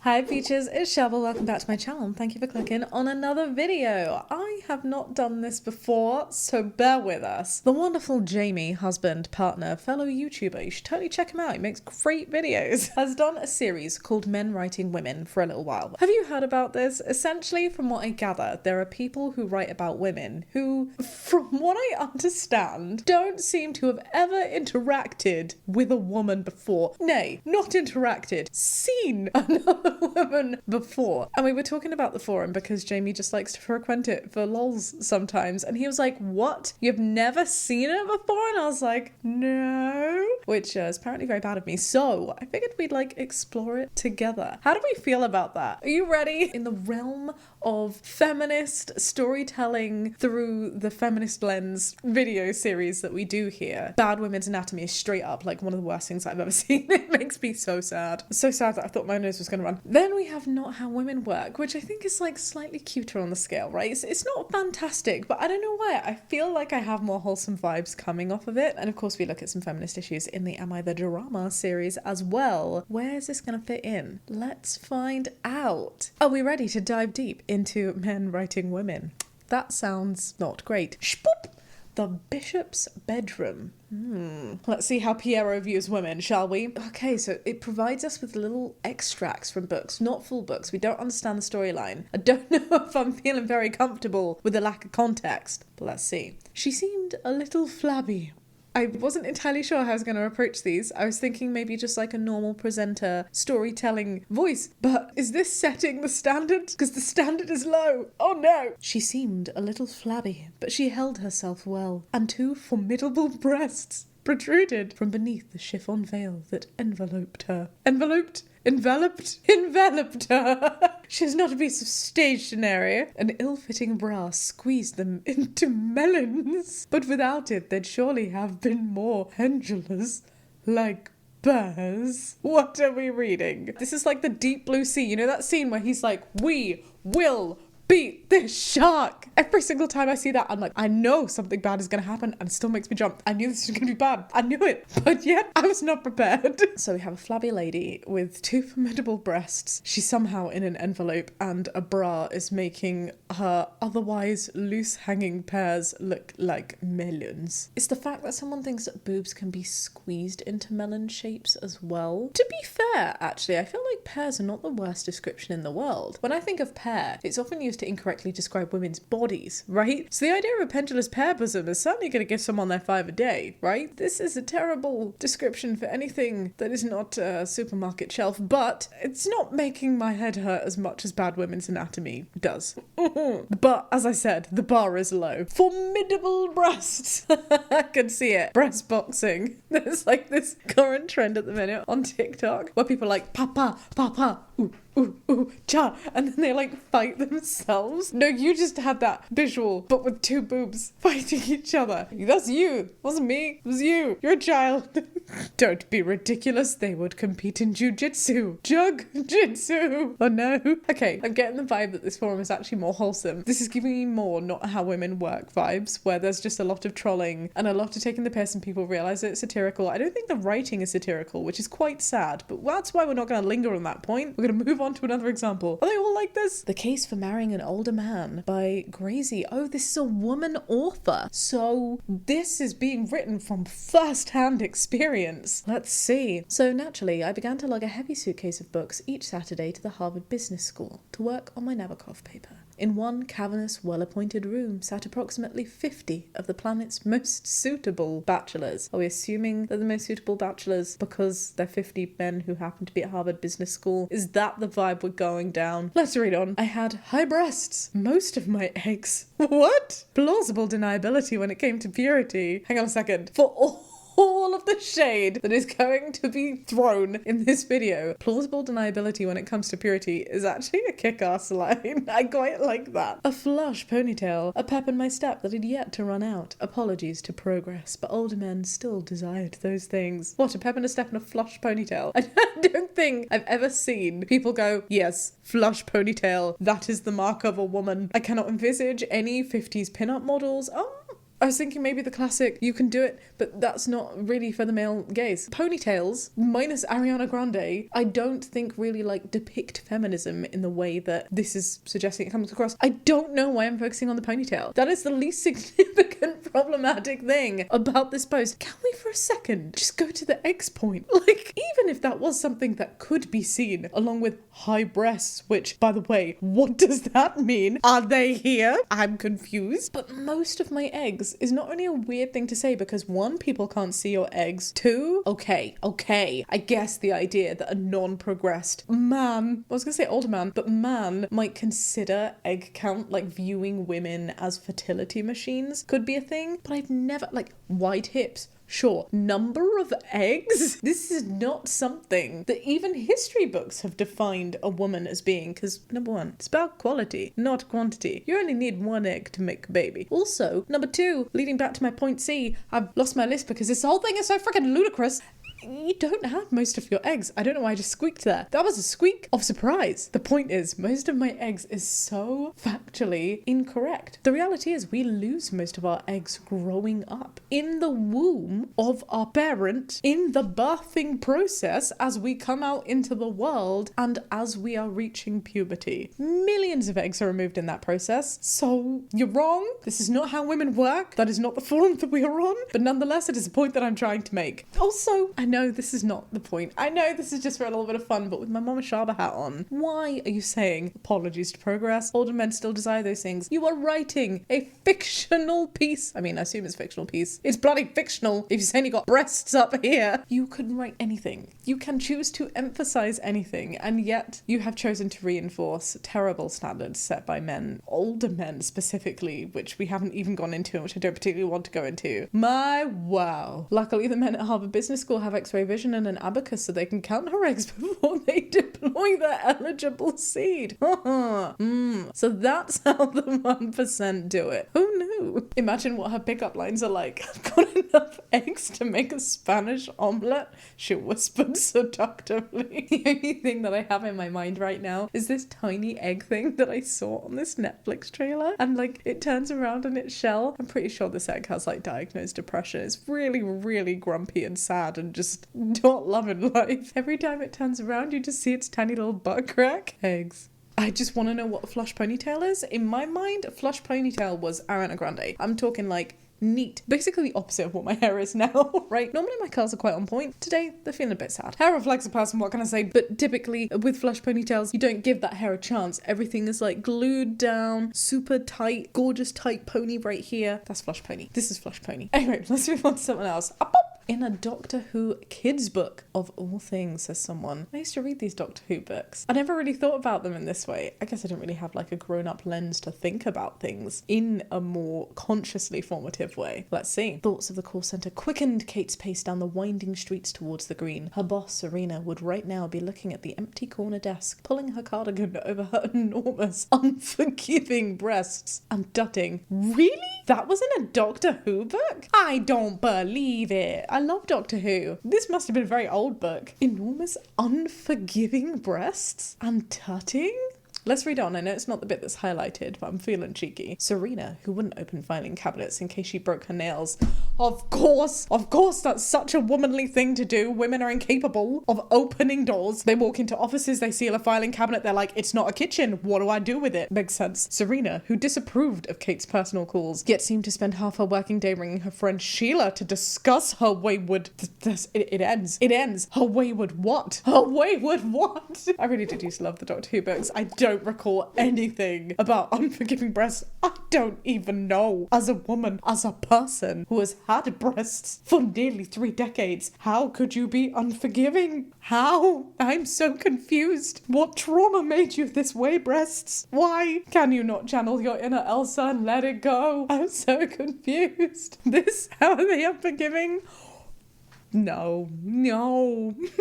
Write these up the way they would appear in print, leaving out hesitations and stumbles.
Hi Peaches, it's Shaaba. Welcome back to my channel and thank you for clicking on another video. I have not done this before, so bear with us. The wonderful Jamie, husband, partner, fellow YouTuber, you should totally check him out, he makes great videos, has done a series called Men Writing Women for a little while. Have you heard about this? Essentially, from what I gather, there are people who write about women who, from what I understand, don't seem to have ever interacted with a woman before. Nay, not interacted, seen another woman before. And we were talking about the forum because Jamie just likes to frequent it for lols sometimes, and he was like, what, you've never seen it before? And I was like, no, which is apparently very bad of me, so I figured we'd like explore it together. How do we feel about that? Are you ready? In the realm of feminist storytelling through the feminist lens video series that we do here, Bad Women's Anatomy is straight up like one of the worst things I've ever seen. It makes me so sad. So sad that I thought my nose was gonna run. Then we have Not How Women Work, which I think is like slightly cuter on the scale, right? It's not fantastic, but I don't know why. I feel like I have more wholesome vibes coming off of it. And of course we look at some feminist issues in the Am I the Drama series as well. Where is this gonna fit in? Let's find out. Are we ready to dive deep into Men Writing Women? That sounds not great. Shpoop! The Bishop's Bedroom. Let's see how Piero views women, shall we? Okay, so it provides us with little extracts from books, not full books. We don't understand the storyline. I don't know if I'm feeling very comfortable with the lack of context, but let's see. She seemed a little flabby. I wasn't entirely sure how I was going to approach these. I was thinking maybe just like a normal presenter storytelling voice, but is this setting the standard? Because the standard is low. Oh no! She seemed a little flabby, but she held herself well, and two formidable breasts protruded from beneath the chiffon veil that enveloped her. Enveloped her. She's not a piece of stationery. An ill-fitting bra squeezed them into melons. But without it, they'd surely have been more pendulous, like bears. What are we reading? This is like the Deep Blue Sea. You know that scene where he's like, we will beat this shark. Every single time I see that, I'm like, I know something bad is going to happen, and it still makes me jump. I knew this was going to be bad. I knew it, but yet I was not prepared. So we have a flabby lady with two formidable breasts. She's somehow in an envelope, and a bra is making her otherwise loose hanging pears look like melons. It's the fact that someone thinks that boobs can be squeezed into melon shapes as well. To be fair, actually, I feel like pears are not the worst description in the world. When I think of pear, it's often used to incorrectly describe women's bodies, right? So the idea of a pendulous pear bosom is certainly going to give someone their 5 a day, right? This is a terrible description for anything that is not a supermarket shelf, but it's not making my head hurt as much as Bad Women's Anatomy does. But as I said, the bar is low. Formidable breasts. I can see it. Breast boxing. There's like this current trend at the minute on TikTok where people are like, papa, papa, ooh, ooh, ooh, cha, and then they like fight themselves. No, you just had that visual, but with two boobs fighting each other. That's you. It wasn't me. It was you. You're a child. Don't be ridiculous. They would compete in jujitsu. Jug-jitsu. Oh no. Okay, I'm getting the vibe that this forum is actually more wholesome. This is giving me more Not How Women Work vibes, where there's just a lot of trolling and a lot of taking the piss and people realize that it's satirical. I don't think the writing is satirical, which is quite sad, but that's why we're not going to linger on that point. We're going to move on to another example. Are they all like this? The Case for Marrying an Older Man by Gracie. Oh, this is a woman author. So this is being written from first-hand experience. Let's see. So naturally, I began to lug a heavy suitcase of books each Saturday to the Harvard Business School to work on my Nabokov paper. In one cavernous, well-appointed room sat approximately 50 of the planet's most suitable bachelors. Are we assuming they're the most suitable bachelors because they're 50 men who happen to be at Harvard Business School? Is that the vibe we're going down? Let's read on. I had high breasts, most of my eggs. What? Plausible deniability when it came to purity. Hang on a second. For all of the shade that is going to be thrown in this video, plausible deniability when it comes to purity is actually a kick-ass line. I quite like that. A flush ponytail, a pep in my step that had yet to run out. Apologies to progress, but older men still desired those things. What, a pep in a step and a flush ponytail? I don't think I've ever seen people go, yes, flush ponytail, that is the mark of a woman. I cannot envisage any 50s pinup models. I was thinking maybe the classic, you can do it, but that's not really for the male gaze. Ponytails, minus Ariana Grande, I don't think really like depict feminism in the way that this is suggesting it comes across. I don't know why I'm focusing on the ponytail. That is the least significant problematic thing about this post. Can we for a second just go to the X point? Like, even if that was something that could be seen along with high breasts, which, by the way, what does that mean? Are they here? I'm confused. But most of my eggs is not only a weird thing to say because one, people can't see your eggs. Two, okay, I guess the idea that a non-progressed man, I was gonna say older man, but man might consider egg count, like viewing women as fertility machines, could be a thing. But I've never, like, wide hips, sure. Number of eggs? This is not something that even history books have defined a woman as being, because number one, it's about quality, not quantity. You only need one egg to make a baby. Also, number two, leading back to my point C, I've lost my list because this whole thing is so freaking ludicrous. You don't have most of your eggs. I don't know why I just squeaked there. That was a squeak of surprise. The point is, most of my eggs is so factually incorrect. The reality is we lose most of our eggs growing up in the womb of our parent, in the birthing process as we come out into the world and as we are reaching puberty. Millions of eggs are removed in that process. So you're wrong. This is not how women work. That is not the form that we are on. But nonetheless, it is a point that I'm trying to make. Also, I know this is not the point. I know this is just for a little bit of fun, but with my Mama Shaaba hat on, why are you saying apologies to progress? Older men still desire those things. You are writing a fictional piece. I mean, I assume it's a fictional piece. It's bloody fictional if you're saying you got breasts up here. You could write anything. You can choose to emphasize anything, and yet you have chosen to reinforce terrible standards set by men, older men specifically, which we haven't even gone into, which I don't particularly want to go into. My wow. Luckily, the men at Harvard Business School have X-ray vision and an abacus so they can count her eggs before they deploy their eligible seed. So that's how the 1% do it. Who knew? Imagine what her pickup lines are like. I've got enough eggs to make a Spanish omelette, she whispered seductively. The only thing that I have in my mind right now is this tiny egg thing that I saw on this Netflix trailer, and like it turns around in its shell. I'm pretty sure this egg has like diagnosed depression. It's really, really grumpy and sad and just not loving life. Every time it turns around, you just see its tiny little butt crack. Eggs. I just want to know what a flush ponytail is. In my mind, a flush ponytail was Ariana Grande. I'm talking like neat. Basically the opposite of what my hair is now, right? Normally my curls are quite on point. Today, they're feeling a bit sad. Hair reflects a person, what can I say? But typically, with flush ponytails, you don't give that hair a chance. Everything is like glued down, super tight, gorgeous tight pony right here. That's flush pony. This is flush pony. Anyway, let's move on to something else. Up, up. In a Doctor Who kids book, of all things, says someone. I used to read these Doctor Who books. I never really thought about them in this way. I guess I don't really have like a grown-up lens to think about things in a more consciously formative way. Let's see. Thoughts of the call centre quickened Kate's pace down the winding streets towards the green. Her boss, Serena, would right now be looking at the empty corner desk, pulling her cardigan over her enormous, unforgiving breasts and dutting. Really? That was in a Doctor Who book? I don't believe it. I love Doctor Who. This must have been a very old book. Enormous, unforgiving breasts and tutting? Let's read on. I know it's not the bit that's highlighted, but I'm feeling cheeky. Serena, who wouldn't open filing cabinets in case she broke her nails. Of course, that's such a womanly thing to do. Women are incapable of opening doors. They walk into offices, they see a filing cabinet, they're like, it's not a kitchen. What do I do with it? Makes sense. Serena, who disapproved of Kate's personal calls, yet seemed to spend half her working day ringing her friend Sheila to discuss her wayward... It ends. Her wayward what? Her wayward what? I really did used to love the Doctor Who books. I don't recall anything about unforgiving breasts. I don't even know. As a woman, as a person who has had breasts for nearly 3 decades, how could you be unforgiving? How? I'm so confused. What trauma made you this way, breasts? Why can you not channel your inner Elsa and let it go? I'm so confused. How are they unforgiving? No.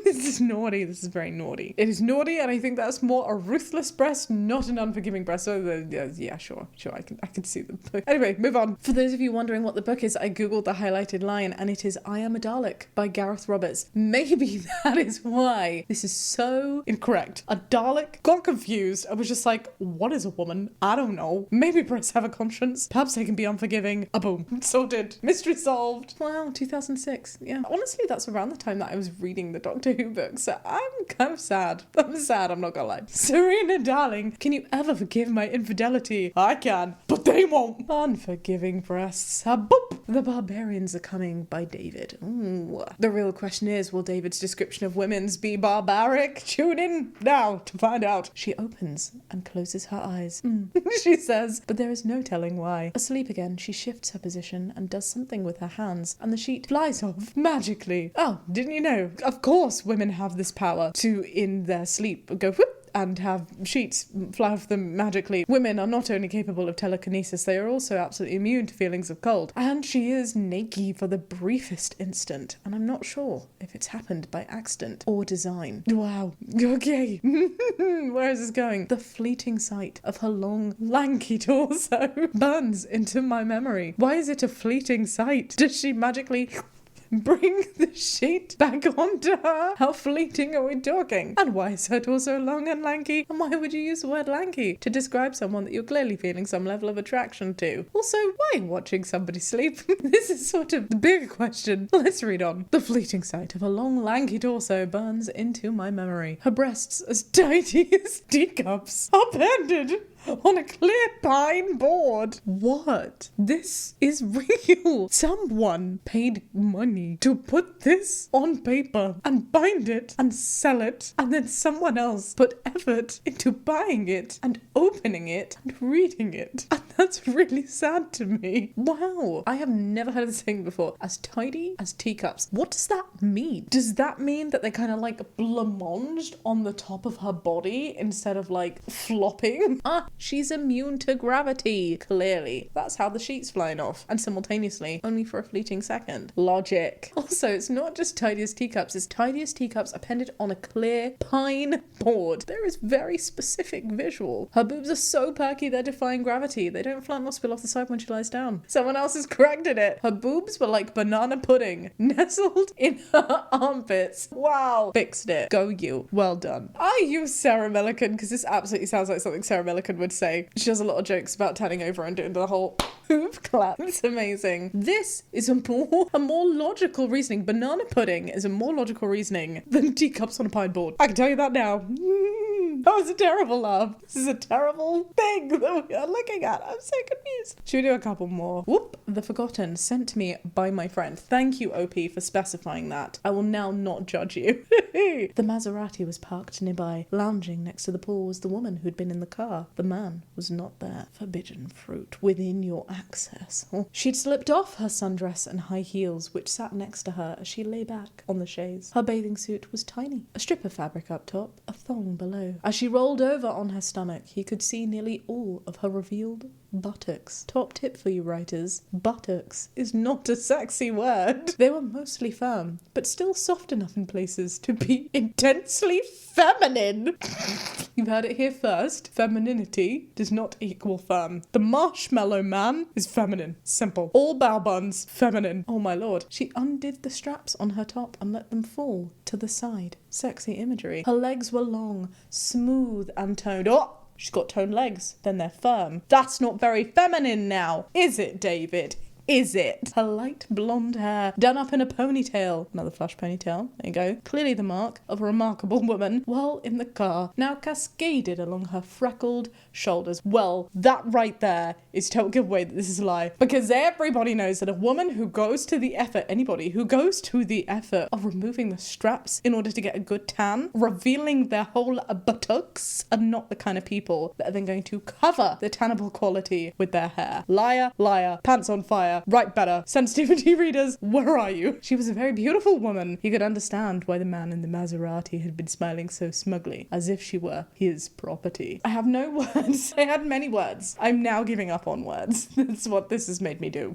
This is naughty. This is very naughty. It is naughty, and I think that's more a ruthless breast, not an unforgiving breast. So yeah, sure. I can see the book. Anyway, move on. For those of you wondering what the book is, I googled the highlighted line, and it is I Am a Dalek by Gareth Roberts. Maybe that is why this is so incorrect. A Dalek? Got confused. I was just like, what is a woman? I don't know. Maybe breasts have a conscience. Perhaps they can be unforgiving. A boom. Sorted. Mystery solved. Wow, 2006. Yeah. Honestly, that's around the time that I was reading the Doctor Who book, so I'm kind of sad. I'm not gonna lie. Serena, darling, can you ever forgive my infidelity? I can, but they won't. Unforgiving breasts. Boop. The Barbarians Are Coming by David. Ooh. The real question is, will David's description of women's be barbaric? Tune in now to find out. She opens and closes her eyes. She says, but there is no telling why. Asleep again, she shifts her position and does something with her hands, and the sheet flies off magically. Oh, didn't you know? Of course women have this power to, in their sleep, go whoop and have sheets fly off them magically. Women are not only capable of telekinesis, they are also absolutely immune to feelings of cold. And she is naked for the briefest instant, and I'm not sure if it's happened by accident or design. Wow. Okay. Where is this going? The fleeting sight of her long, lanky torso burns into my memory. Why is it a fleeting sight? Does she magically bring the sheet back onto her? How fleeting are we talking? And why is her torso long and lanky? And why would you use the word lanky to describe someone that you're clearly feeling some level of attraction to? Also, why watching somebody sleep? This is sort of the bigger question. Let's read on. The fleeting sight of a long lanky torso burns into my memory. Her breasts as tiny as teacups are pended on a clear pine board. What? This is real. Someone paid money to put this on paper and bind it and sell it, and then someone else put effort into buying it and opening it and reading it. And that's really sad to me. Wow. I have never heard of this thing before. As tidy as teacups. What does that mean? Does that mean that they kind of like blancmanged on the top of her body instead of like flopping? She's immune to gravity, clearly. That's how the sheet's flying off. And simultaneously, only for a fleeting second. Logic. Also, it's not just tidy as teacups, it's tidy as teacups appended on a clear pine board. There is very specific visual. Her boobs are so perky they're defying gravity. They don't flat nor spill off the side when she lies down. Someone else has corrected it. Her boobs were like banana pudding, nestled in her armpits. Wow. Fixed it. Go you. Well done. I use Sarah Millican because this absolutely sounds like something Sarah Millican would say. She does a lot of jokes about turning over and doing the whole hoof clap. It's amazing. This is a more logical reasoning. Banana pudding is a more logical reasoning than teacups on a pine board. I can tell you that now. That was a terrible laugh. This is a terrible thing that we are looking at. I'm so confused. Should we do a couple more? Whoop. The Forgotten, sent to me by my friend. Thank you, OP, for specifying that. I will now not judge you. The Maserati was parked nearby. Lounging next to the pool was the woman who'd been in the car. The man was not there. Forbidden fruit within your access. She'd slipped off her sundress and high heels, which sat next to her as she lay back on the chaise. Her bathing suit was tiny. A strip of fabric up top, a thong below. As she rolled over on her stomach, he could see nearly all of her revealed buttocks. Top tip for you writers, buttocks is not a sexy word. They were mostly firm, but still soft enough in places to be intensely feminine. You've heard it here first. Femininity does not equal firm. The marshmallow man is feminine. Simple. All bow buns, feminine. Oh my lord. She undid the straps on her top and let them fall to the side. Sexy imagery. Her legs were long, smooth and toned. Oh! She's got toned legs, then they're firm. That's not very feminine now, is it, David? Is it? Her light blonde hair done up in a ponytail. Another flush ponytail. There you go. Clearly the mark of a remarkable woman. While in the car, now cascaded along her freckled shoulders. Well, that right there is total giveaway that this is a lie. Because everybody knows that a woman who goes to the effort, anybody who goes to the effort of removing the straps in order to get a good tan, revealing their whole buttocks, are not the kind of people that are then going to cover the tannable quality with their hair. Liar, liar, pants on fire. liar. Write better. Sensitivity readers, where are you? She was a very beautiful woman. He could understand why the man in the Maserati had been smiling so smugly, as if she were his property. I have no words. I had many words. I'm now giving up on words. That's what this has made me do.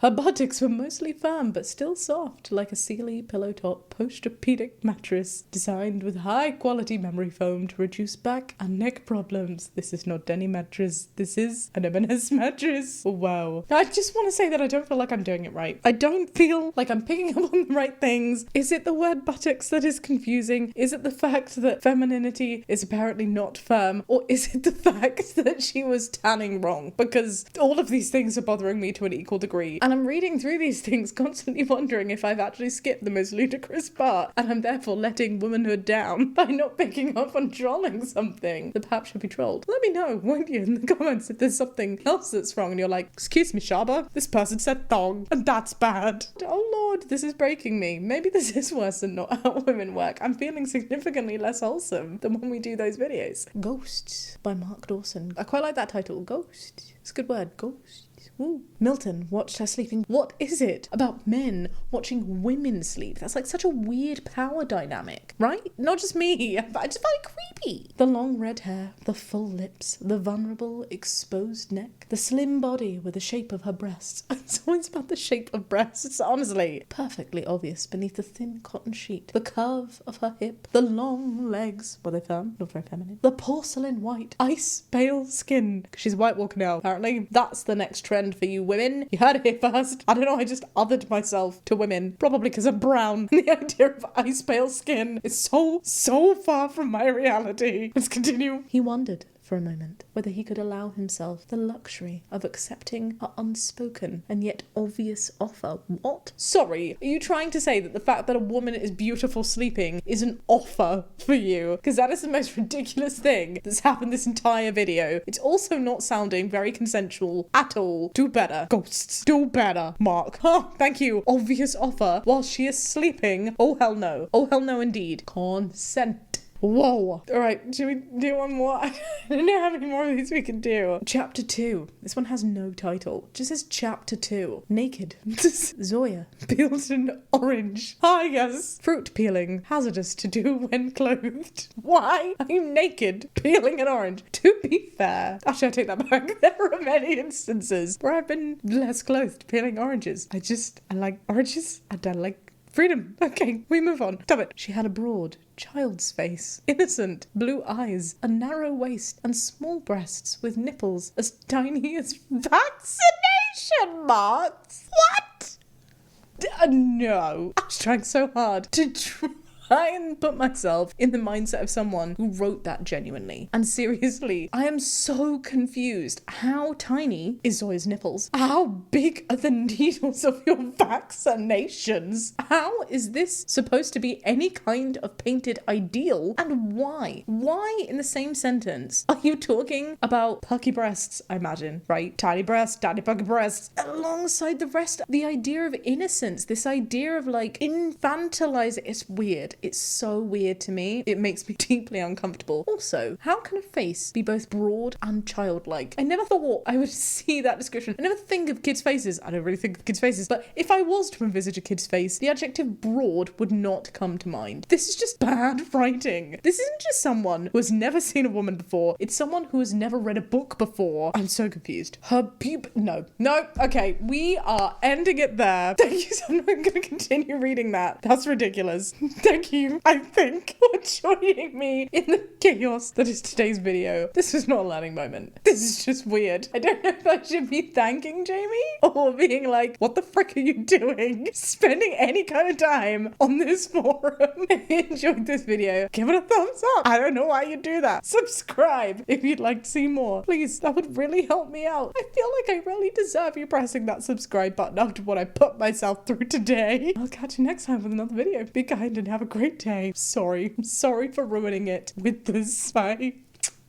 Her buttocks were mostly firm, but still soft, like a Sealy pillow-top post-orthopedic mattress designed with high-quality memory foam to reduce back and neck problems. This is not any mattress. This is an M&S mattress. Wow. I just want to say that I don't feel like I'm doing it right. I don't feel like I'm picking up on the right things. Is it the word buttocks that is confusing? Is it the fact that femininity is apparently not firm? Or is it the fact that she was tanning wrong? Because all of these things are bothering me to an equal degree. And I'm reading through these things constantly wondering if I've actually skipped the most ludicrous part and I'm therefore letting womanhood down by not picking up on trolling something that perhaps should be trolled. Let me know, won't you, in the comments if there's something else that's wrong and you're like, excuse me, Shaaba, this person said thong and that's bad. Oh Lord, this is breaking me. Maybe this is worse than not how women work. I'm feeling significantly less wholesome than when we do those videos. Ghosts by Mark Dawson. I quite like that title, Ghost. It's a good word, Ghost. Ooh. Milton watched her sleeping. What is it about men watching women sleep? That's like such a weird power dynamic, right? Not just me. I just find it creepy. The long red hair, the full lips, the vulnerable exposed neck, the slim body with the shape of her breasts. It's always about the shape of breasts. It's honestly perfectly obvious beneath the thin cotton sheet. The curve of her hip, the long legs. Were they firm? Not very feminine. The porcelain white, ice pale skin. She's White Walker now, apparently. That's the next trend for you women. You heard it here first. I don't know, I just othered myself to women. Probably because I'm brown. The idea of ice pale skin is so far from my reality. Let's continue. He wondered for a moment whether he could allow himself the luxury of accepting her unspoken and yet obvious offer. What? Sorry, are you trying to say that the fact that a woman is beautiful sleeping is an offer for you? Because that is the most ridiculous thing that's happened this entire video. It's also not sounding very consensual at all. Do better. Ghosts. Do better. Mark. Oh, thank you. Obvious offer while she is sleeping. Oh hell no. Oh hell no indeed. Consent. Whoa. Alright, should we do one more? I don't know how many more of these we can do. Chapter 2. This one has no title. It just says Chapter 2. Naked. Zoya peels an orange. Ah, yes. Fruit peeling. Hazardous to do when clothed. Why are you naked peeling an orange? To be fair. Actually, I take that back. There are many instances where I've been less clothed peeling oranges. I like oranges and I like freedom. Okay, we move on. Stop it. She had a broad, child's face, innocent blue eyes, a narrow waist, and small breasts with nipples as tiny as vaccination marks. What? No. I was trying so hard to try and put myself in the mindset of someone who wrote that genuinely. And seriously, I am so confused. How tiny is Zoya's nipples? How big are the needles of your vaccinations? How is this supposed to be any kind of painted ideal? And why? Why in the same sentence are you talking about pucky breasts, I imagine, right? Tiny breasts, tiny pucky breasts, alongside the rest, the idea of innocence, this idea of like infantilizing. It's weird. It's so weird to me. It makes me deeply uncomfortable. Also, how can a face be both broad and childlike? I never thought I would see that description. I never think of kids' faces. I don't really think of kids' faces, but if I was to envisage a kid's face, the adjective broad would not come to mind. This is just bad writing. This isn't just someone who has never seen a woman before. It's someone who has never read a book before. I'm so confused. Her no. Okay, we are ending it there. Thank you. So I'm not going to continue reading that. That's ridiculous. Thank you, I think, for joining me in the chaos that is today's video. This is not a learning moment. This is just weird. I don't know if I should be thanking Jamie or being like, what the frick are you doing? Spending any kind of time on this forum. If you enjoyed this video, give it a thumbs up. I don't know why you do that. Subscribe if you'd like to see more. Please, that would really help me out. I feel like I really deserve you pressing that subscribe button after what I put myself through today. I'll catch you next time with another video. Be kind and have a great day. I'm sorry for ruining it with this. Bye.